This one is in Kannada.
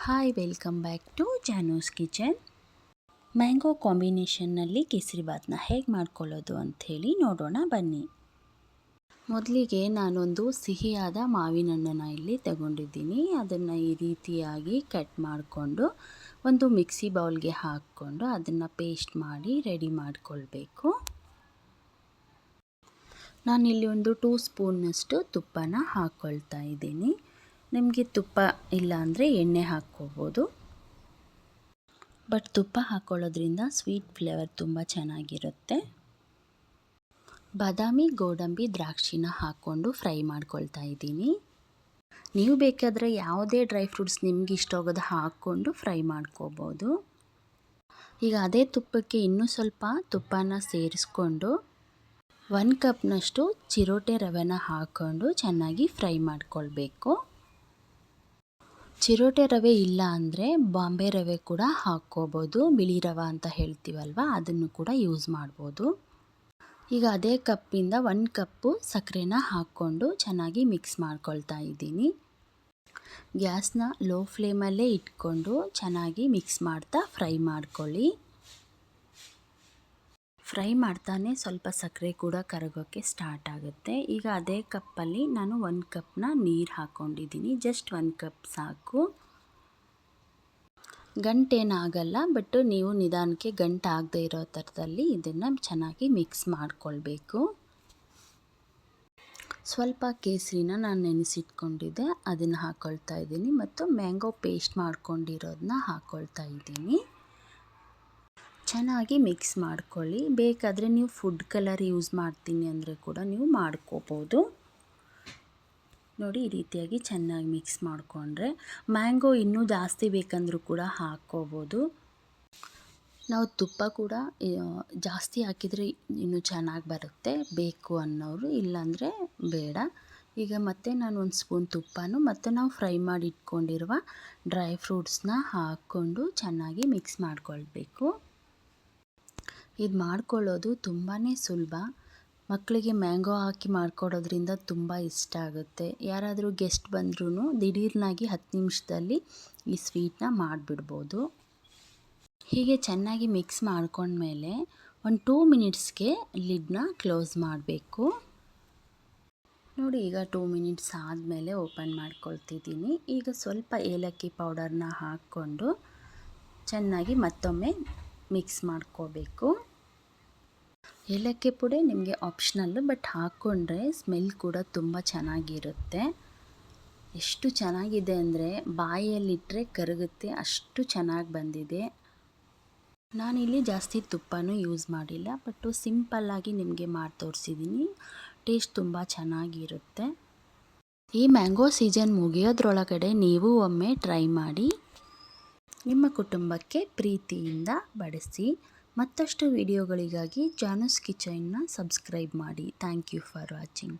Hi, welcome back to Janu's kitchen. Mango ಕಾಂಬಿನೇಷನ್ನಲ್ಲಿ ಕೇಸರಿಬಾತ್ನ ಹೇಗೆ ಮಾಡ್ಕೊಳ್ಳೋದು ಅಂಥೇಳಿ ನೋಡೋಣ ಬನ್ನಿ. ಮೊದಲಿಗೆ ನಾನೊಂದು ಸಿಹಿಯಾದ ಮಾವಿನ ಹಣ್ಣನ್ನು ಇಲ್ಲಿ ತಗೊಂಡಿದ್ದೀನಿ. ಅದನ್ನು ಈ ರೀತಿಯಾಗಿ ಕಟ್ ಮಾಡಿಕೊಂಡು ಒಂದು ಮಿಕ್ಸಿ ಬೌಲ್ಗೆ ಹಾಕ್ಕೊಂಡು ಅದನ್ನು ಪೇಸ್ಟ್ ಮಾಡಿ ರೆಡಿ ಮಾಡಿಕೊಳ್ಬೇಕು. ನಾನಿಲ್ಲಿ ಒಂದು 2 ಸ್ಪೂನ್ನಷ್ಟು ತುಪ್ಪನ ಹಾಕ್ಕೊಳ್ತಾ ಇದ್ದೀನಿ. ನಿಮಗೆ ತುಪ್ಪ ಇಲ್ಲ ಅಂದರೆ ಎಣ್ಣೆ ಹಾಕ್ಕೋಬೋದು. ಬಟ್ ತುಪ್ಪ ಹಾಕ್ಕೊಳ್ಳೋದ್ರಿಂದ ಸ್ವೀಟ್ ಫ್ಲೇವರ್ ತುಂಬ ಚೆನ್ನಾಗಿರುತ್ತೆ. ಬಾದಾಮಿ, ಗೋಡಂಬಿ, ದ್ರಾಕ್ಷಿನ ಹಾಕ್ಕೊಂಡು ಫ್ರೈ ಮಾಡ್ಕೊಳ್ತಾ ಇದ್ದೀನಿ. ನೀವು ಬೇಕಾದರೆ ಯಾವುದೇ ಡ್ರೈ ಫ್ರೂಟ್ಸ್ ನಿಮ್ಗೆ ಇಷ್ಟ ಆಗೋದು ಹಾಕ್ಕೊಂಡು ಫ್ರೈ ಮಾಡ್ಕೋಬೋದು. ಈಗ ಅದೇ ತುಪ್ಪಕ್ಕೆ ಇನ್ನೂ ಸ್ವಲ್ಪ ತುಪ್ಪನ ಸೇರಿಸ್ಕೊಂಡು 1 ಕಪ್ನಷ್ಟು ಚಿರೋಟೆ ರವೆನ ಹಾಕ್ಕೊಂಡು ಚೆನ್ನಾಗಿ ಫ್ರೈ ಮಾಡ್ಕೊಳ್ಬೇಕು. ಚಿರೋಟೆ ರವೆ ಇಲ್ಲ ಅಂದರೆ ಬಾಂಬೆ ರವೆ ಕೂಡ ಹಾಕ್ಕೋಬೋದು. ಬಿಳಿ ರವೆ ಅಂತ ಹೇಳ್ತೀವಲ್ವ, ಅದನ್ನು ಕೂಡ ಯೂಸ್ ಮಾಡ್ಬೋದು. ಈಗ ಅದೇ ಕಪ್ಪಿಂದ 1 ಕಪ್ಪು ಸಕ್ಕರೆನ ಹಾಕ್ಕೊಂಡು ಚೆನ್ನಾಗಿ ಮಿಕ್ಸ್ ಮಾಡ್ಕೊಳ್ತಾ ಇದ್ದೀನಿ. ಗ್ಯಾಸ್ನ ಲೋ ಫ್ಲೇಮಲ್ಲೇ ಇಟ್ಕೊಂಡು ಚೆನ್ನಾಗಿ ಮಿಕ್ಸ್ ಮಾಡ್ತಾ ಫ್ರೈ ಮಾಡ್ಕೊಳ್ಳಿ. ಫ್ರೈ ಮಾಡ್ತಾನೆ ಸ್ವಲ್ಪ ಸಕ್ಕರೆ ಕೂಡ ಕರಗೋಕ್ಕೆ ಸ್ಟಾರ್ಟ್ ಆಗುತ್ತೆ. ಈಗ ಅದೇ ಕಪ್ಪಲ್ಲಿ ನಾನು 1 ಕಪ್ನ ನೀರು ಹಾಕ್ಕೊಂಡಿದ್ದೀನಿ. ಜಸ್ಟ್ 1 ಕಪ್ ಸಾಕು. ಗಂಟೇನಾಗಲ್ಲ, ಬಟ್ ನೀವು ನಿಧಾನಕ್ಕೆ ಗಂಟಾಗದೇ ಇರೋ ಥರದಲ್ಲಿ ಇದನ್ನು ಚೆನ್ನಾಗಿ ಮಿಕ್ಸ್ ಮಾಡಿಕೊಳ್ಬೇಕು. ಸ್ವಲ್ಪ ಕೇಸರಿನ ನಾನು ನೆನೆಸಿಟ್ಕೊಂಡಿದ್ದೆ, ಅದನ್ನು ಹಾಕ್ಕೊಳ್ತಾ ಇದ್ದೀನಿ ಮತ್ತು ಮ್ಯಾಂಗೋ ಪೇಸ್ಟ್ ಮಾಡ್ಕೊಂಡಿರೋದನ್ನ ಹಾಕ್ಕೊಳ್ತಾ ಇದ್ದೀನಿ. ಚೆನ್ನಾಗಿ ಮಿಕ್ಸ್ ಮಾಡ್ಕೊಳ್ಳಿ. ಬೇಕಾದರೆ ನೀವು ಫುಡ್ ಕಲರ್ ಯೂಸ್ ಮಾಡ್ತೀನಿ ಅಂದರೆ ಕೂಡ ನೀವು ಮಾಡ್ಕೋಬೋದು. ನೋಡಿ, ಈ ರೀತಿಯಾಗಿ ಚೆನ್ನಾಗಿ ಮಿಕ್ಸ್ ಮಾಡಿಕೊಂಡ್ರೆ ಮ್ಯಾಂಗೋ ಇನ್ನೂ ಜಾಸ್ತಿ ಬೇಕಂದರೂ ಕೂಡ ಹಾಕ್ಕೋಬೋದು. ನಾವು ತುಪ್ಪ ಕೂಡ ಜಾಸ್ತಿ ಹಾಕಿದರೆ ಇನ್ನೂ ಚೆನ್ನಾಗಿ ಬರುತ್ತೆ ಬೇಕು ಅನ್ನೋರು, ಇಲ್ಲಾಂದರೆ ಬೇಡ. ಈಗ ಮತ್ತೆ ನಾನು 1 ಸ್ಪೂನ್ ತುಪ್ಪನೂ ಮತ್ತು ನಾವು ಫ್ರೈ ಮಾಡಿ ಇಟ್ಕೊಂಡಿರುವ ಡ್ರೈ ಫ್ರೂಟ್ಸ್ನ ಹಾಕ್ಕೊಂಡು ಚೆನ್ನಾಗಿ ಮಿಕ್ಸ್ ಮಾಡ್ಕೊಳ್ಬೇಕು. ಇದು ಮಾಡ್ಕೊಳ್ಳೋದು ತುಂಬಾ ಸುಲಭ. ಮಕ್ಕಳಿಗೆ ಮ್ಯಾಂಗೋ ಹಾಕಿ ಮಾಡಿಕೊಡೋದ್ರಿಂದ ತುಂಬ ಇಷ್ಟ ಆಗುತ್ತೆ. ಯಾರಾದರೂ ಗೆಸ್ಟ್ ಬಂದ್ರೂ ದಿಢೀರ್ನಾಗಿ 10 ನಿಮಿಷದಲ್ಲಿ ಈ ಸ್ವೀಟನ್ನ ಮಾಡಿಬಿಡ್ಬೋದು. ಹೀಗೆ ಚೆನ್ನಾಗಿ ಮಿಕ್ಸ್ ಮಾಡ್ಕೊಂಡ್ಮೇಲೆ ಒಂದು 2 ಮಿನಿಟ್ಸ್ಗೆ ಲಿಡ್ನ ಕ್ಲೋಸ್ ಮಾಡಬೇಕು. ನೋಡಿ, ಈಗ 2 ಮಿನಿಟ್ಸ್ ಆದಮೇಲೆ ಓಪನ್ ಮಾಡ್ಕೊಳ್ತಿದ್ದೀನಿ. ಈಗ ಸ್ವಲ್ಪ ಏಲಕ್ಕಿ ಪೌಡರ್ನ ಹಾಕ್ಕೊಂಡು ಚೆನ್ನಾಗಿ ಮತ್ತೊಮ್ಮೆ ಮಿಕ್ಸ್ ಮಾಡ್ಕೋಬೇಕು. ಏಲಕ್ಕಿ ಪುಡಿ ನಿಮಗೆ ಆಪ್ಷನಲ್ಲು, ಬಟ್ ಹಾಕ್ಕೊಂಡ್ರೆ ಸ್ಮೆಲ್ ಕೂಡ ತುಂಬ ಚೆನ್ನಾಗಿರುತ್ತೆ. ಎಷ್ಟು ಚೆನ್ನಾಗಿದೆ ಅಂದರೆ ಬಾಯಲ್ಲಿಟ್ಟರೆ ಕರಗುತ್ತೆ, ಅಷ್ಟು ಚೆನ್ನಾಗಿ ಬಂದಿದೆ. ನಾನಿಲ್ಲಿ ಜಾಸ್ತಿ ತುಪ್ಪನೂ ಯೂಸ್ ಮಾಡಿಲ್ಲ, ಬಟ್ಟು ಸಿಂಪಲ್ಲಾಗಿ ನಿಮಗೆ ಮಾಡಿ ತೋರಿಸಿದ್ದೀನಿ. ಟೇಸ್ಟ್ ತುಂಬ ಚೆನ್ನಾಗಿರುತ್ತೆ. ಈ ಮ್ಯಾಂಗೋ ಸೀಸನ್ ಮುಗಿಯೋದ್ರೊಳಗಡೆ ನೀವು ಒಮ್ಮೆ ಟ್ರೈ ಮಾಡಿ. ನಿಮ್ಮ ಕುಟುಂಬಕ್ಕೆ ಪ್ರೀತಿಯಿಂದ ಬಡಿಸಿ. ಮತ್ತಷ್ಟು ವಿಡಿಯೋಗಳಿಗಾಗಿ ಜಾನೂಸ್ ಕಿಚನ್ನ ಸಬ್ಸ್ಕ್ರೈಬ್ ಮಾಡಿ. Thank you for watching.